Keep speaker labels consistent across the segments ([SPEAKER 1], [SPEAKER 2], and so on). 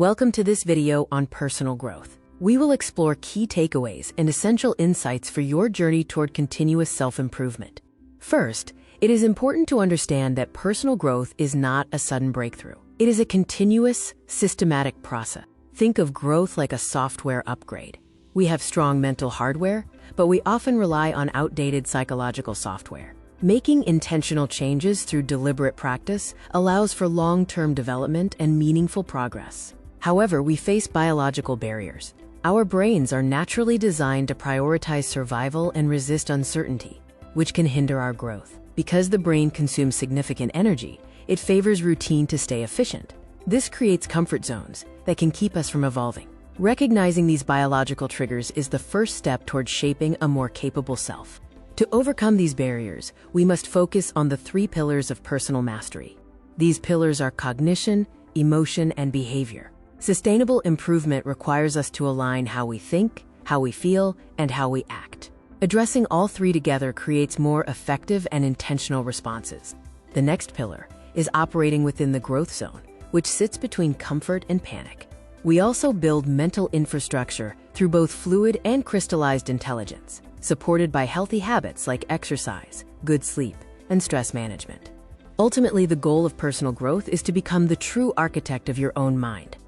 [SPEAKER 1] Welcome to this video on personal growth. We will explore key takeaways and essential insights for your journey toward continuous self-improvement. First, it is important to understand that personal growth is not a sudden breakthrough. It is a continuous, systematic process. Think of growth like a software upgrade. We have strong mental hardware, but we often rely on outdated psychological software. Making intentional changes through deliberate practice allows for long-term development and meaningful progress. However, we face biological barriers. Our brains are naturally designed to prioritize survival and resist uncertainty, which can hinder our growth. Because the brain consumes significant energy, it favors routine to stay efficient. This creates comfort zones that can keep us from evolving. Recognizing these biological triggers is the first step toward shaping a more capable self. To overcome these barriers, we must focus on the 3 pillars of personal mastery. These pillars are cognition, emotion, and behavior. Sustainable improvement requires us to align how we think, how we feel, and how we act. Addressing all 3 together creates more effective and intentional responses. The next pillar is operating within the growth zone, which sits between comfort and panic. We also build mental infrastructure through both fluid and crystallized intelligence, supported by healthy habits like exercise, good sleep, and stress management. Ultimately, the goal of personal growth is to become the true architect of your own mind.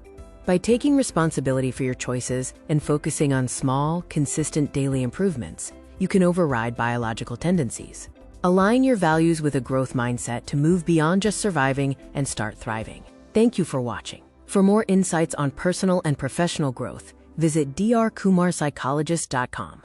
[SPEAKER 1] By taking responsibility for your choices and focusing on small, consistent daily improvements, you can override biological tendencies. Align your values with a growth mindset to move beyond just surviving and start thriving. Thank you for watching. For more insights on personal and professional growth, visit drkumarpsychologist.com.